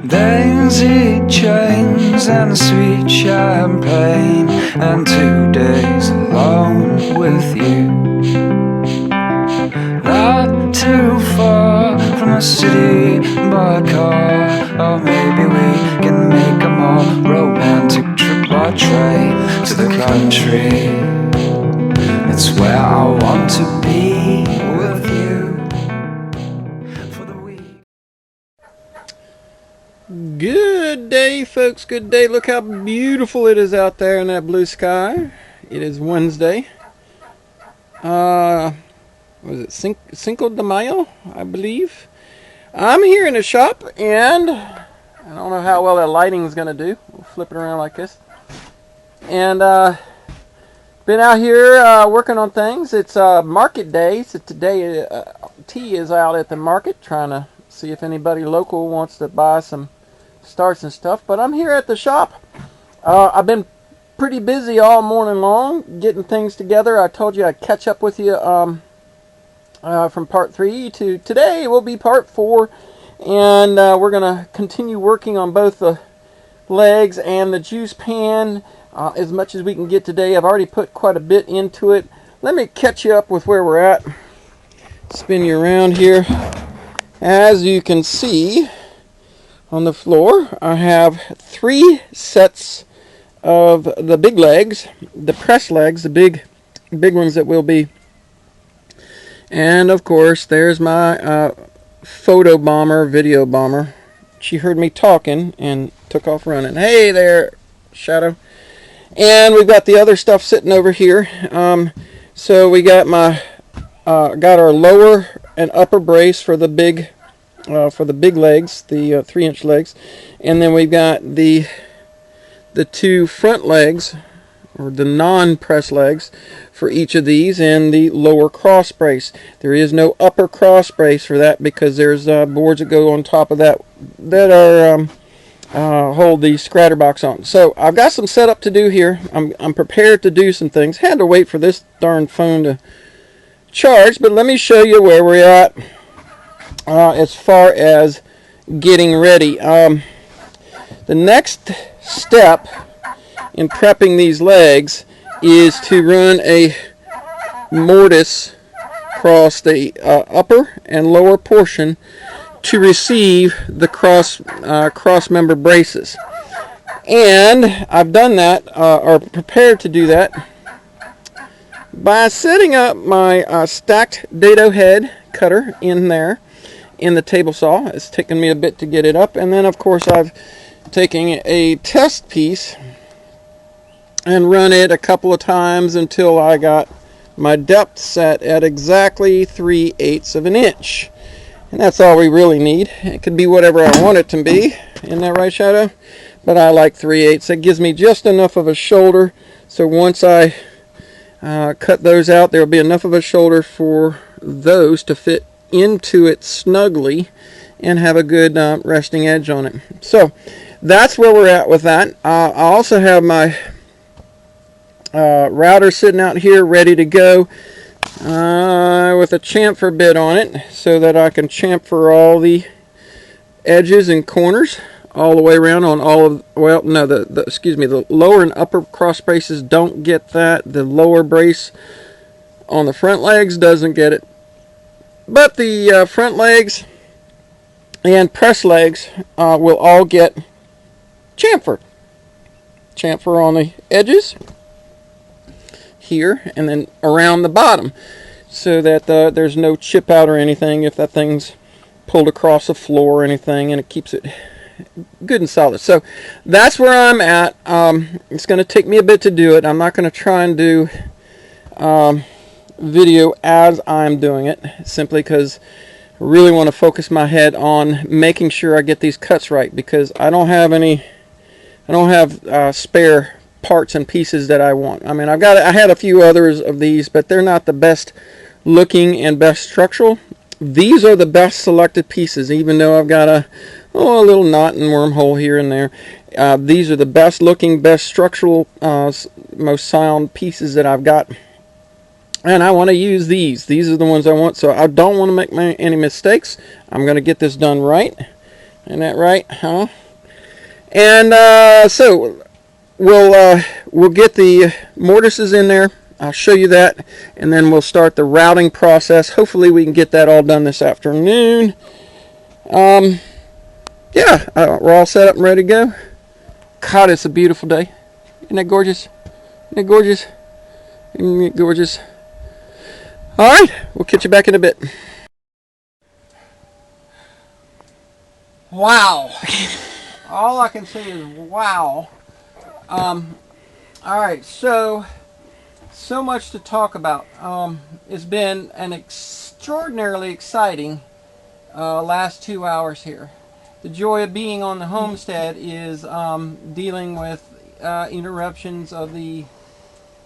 daisy chains and sweet champagne, and 2 days alone with you. Not too far from the city by car, or maybe we can make a more romantic trip by train to the country. It's where I want to be with you for the week. Good day, folks. Good day. Look how beautiful it is out there in that blue sky. It is Wednesday. Was it Cinco de Mayo, I believe. I'm here in the shop, and I don't know how well that lighting is going to do. We'll flip it around like this. And been out here working on things. It's market day, so today T is out at the market trying to see if anybody local wants to buy some starts and stuff. But I'm here at the shop. I've been pretty busy all morning long getting things together. I told you I'd catch up with you from part 3 to today will be part 4, and we're going to continue working on both the legs and the juice pan as much as we can get today. I've already put quite a bit into it. Let me catch you up with where we're at. Spin you around here. As you can see on the floor, I have 3 sets of the big legs, the press legs, the big ones that will be. And of course, there's my photo bomber, video bomber. She heard me talking and took off running. Hey there, Shadow. And we've got the other stuff sitting over here. So we got got our lower and upper brace for the big legs, the 3-inch legs, and then we've got the 2 front legs, or the non-press legs, for each of these, and the lower cross brace. There is no upper cross brace for that because there's boards that go on top of that are hold the scratter box on. So I've got some setup to do here. I'm prepared to do some things. Had to wait for this darn phone to charge, but let me show you where we're at as far as getting ready. The next step in prepping these legs is to run a mortise across the upper and lower portion to receive the cross member braces. And I've done that, or prepared to do that, by setting up my stacked dado head cutter in there in the table saw. It's taken me a bit to get it up, and then of course I've taken a test piece and run it a couple of times until I got my depth set at exactly 3/8 of an inch. And that's all we really need. It could be whatever I want it to be. Isn't that right, Shadow? But I like 3/8. That gives me just enough of a shoulder. So once I cut those out, there will be enough of a shoulder for those to fit into it snugly and have a good resting edge on it. So that's where we're at with that. I also have my router sitting out here ready to go with a chamfer bit on it so that I can chamfer all the edges and corners all the way around on all of, well, no, the lower and upper cross braces don't get that. The lower brace on the front legs doesn't get it. But the front legs and press legs will all get chamfer. Chamfer on the edges here and then around the bottom so that there's no chip out or anything if that thing's pulled across the floor or anything, and it keeps it good and solid. So that's where I'm at. It's going to take me a bit to do it. I'm not going to try and do video as I'm doing it, simply because I really want to focus my head on making sure I get these cuts right, because I don't have spare parts and pieces that I want. I mean, I had a few others of these, but they're not the best looking and best structural. These are the best selected pieces, even though I've got a little knot and wormhole here and there. These are the best looking, best structural, most sound pieces that I've got. And I want to use these. These are the ones I want, so I don't want to make any mistakes. I'm going to get this done right. Isn't that right? Huh? And so we'll get the mortises in there. I'll show you that, and then we'll start the routing process. Hopefully we can get that all done this afternoon. Yeah, we're all set up and ready to go. God, it's a beautiful day. Isn't that gorgeous? Isn't it gorgeous? Isn't it gorgeous? All right, we'll catch you back in a bit. Wow. All I can say is wow. All right, so much to talk about. It's been an extraordinarily exciting last 2 hours here. The joy of being on the homestead is dealing with interruptions of the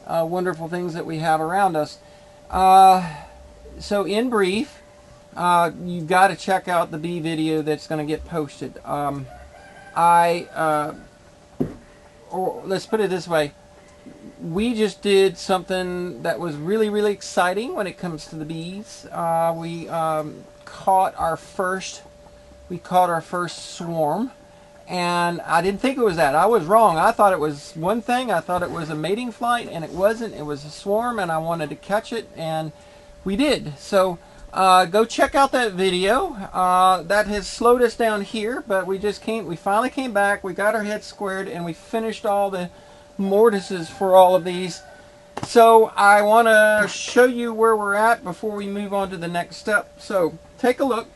wonderful things that we have around us. So in brief, you've got to check out the bee video that's going to get posted. Or let's put it this way. We just did something that was really, really exciting when it comes to the bees. We caught our first swarm, and I didn't think it was that. I was wrong. I thought it was one thing. I thought it was a mating flight, and it wasn't. It was a swarm, and I wanted to catch it, and we did. So go check out that video. That has slowed us down here, but we finally came back. We got our heads squared, and we finished all the mortises for all of these. So I want to show you where we're at before we move on to the next step. So take a look.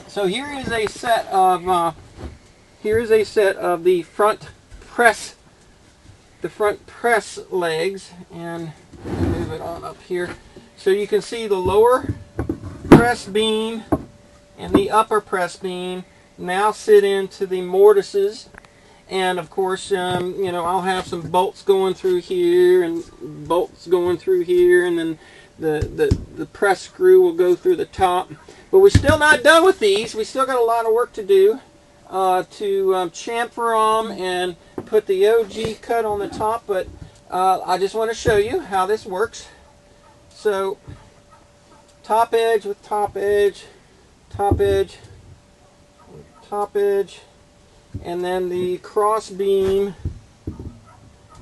So here is a set of the front press legs, and move it on up here so you can see the lower press beam and the upper press beam now sit into the mortises. And of course, I'll have some bolts going through here and bolts going through here, and then the press screw will go through the top. But we're still not done with these. We still got a lot of work to do to chamfer them and put the OG cut on the top. But I just want to show you how this works. So top edge with top edge, top edge, top edge. And then the cross beam,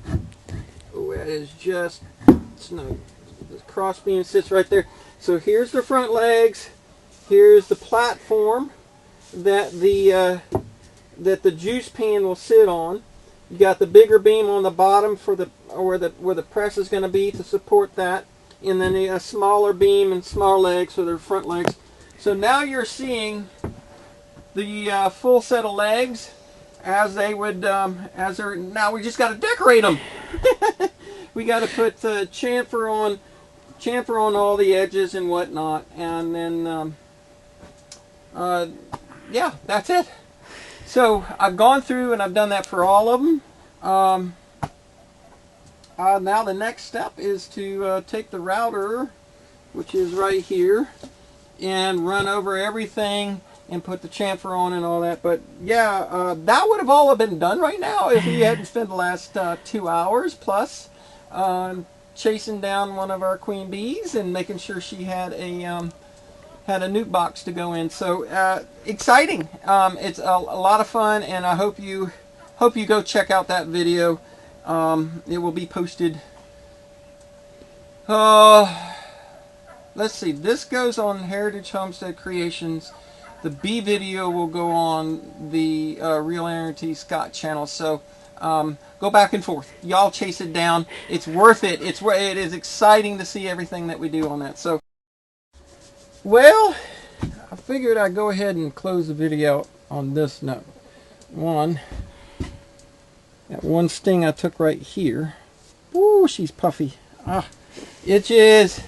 that is just, the cross beam sits right there. So here's the front legs, here's the platform that the juice pan will sit on. You got the bigger beam on the bottom for where the press is going to be to support that, and then a smaller beam and small legs for the front legs. So now you're seeing the full set of legs as they would, now we just got to decorate them. We got to put chamfer on all the edges and whatnot, and then, yeah, that's it. So I've gone through and I've done that for all of them. Now the next step is to take the router, which is right here, and run over everything and put the chamfer on and all that. But yeah, that would have all been done right now if we hadn't spent the last 2 hours plus chasing down one of our queen bees and making sure she had a nuke box to go in. So exciting! It's a lot of fun, and I hope you go check out that video. It will be posted. Let's see. This goes on Heritage Homestead Creations. The bee video will go on the Real Erin.scott channel. So go back and forth. Y'all chase it down. It's worth it. It is exciting to see everything that we do on that. So, well, I figured I'd go ahead and close the video on this note. That one sting I took right here. Ooh, she's puffy. Itches.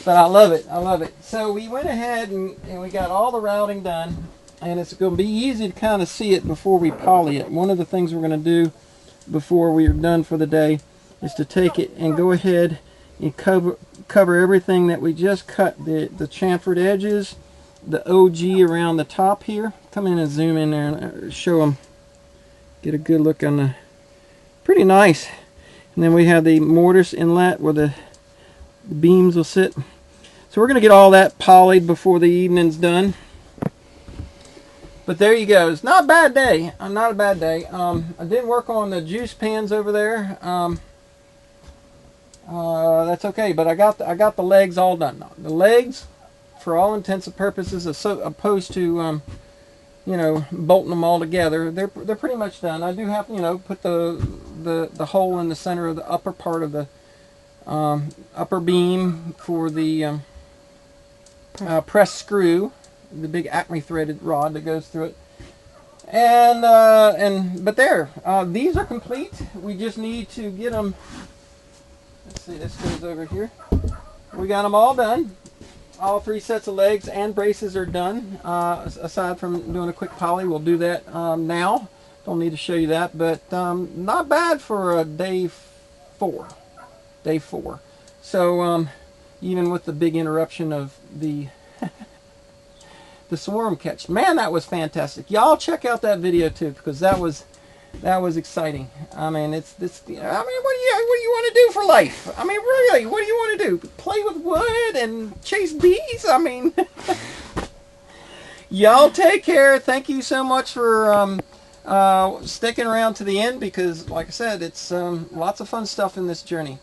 But I love it. I love it. So we went ahead and we got all the routing done. And it's going to be easy to kind of see it before we poly it. One of the things we're going to do before we are done for the day is to take it and go ahead and cover everything that we just cut. The chamfered edges, the OG around the top here. Come in and zoom in there and show them. Get a good look on the... Pretty nice. And then we have the mortise inlet where the beams will sit. So we're going to get all that polyed before the evening's done. But there you go. It's not a bad day. Not a bad day. I did work on the juice pans over there. That's okay. But I got the legs all done. The legs, for all intents and purposes, opposed to you know, bolting them all together, they're pretty much done. I do have to, you know, put the hole in the center of the upper part of the upper beam for the press screw, the big Acme threaded rod that goes through it. But there, these are complete. We just need to get them. Let's see, this goes over here. We got them all done. All 3 sets of legs and braces are done. Aside from doing a quick poly, we'll do that now. Don't need to show you that, but not bad for day 4. Day 4. So even with the big interruption of the the swarm catch, man, that was fantastic. Y'all check out that video too, because that was exciting. I mean, what do you want to do for life? I mean, really, what do you want to do? Play with wood and chase bees? I mean, y'all take care. Thank you so much for sticking around to the end, because, like I said, it's lots of fun stuff in this journey.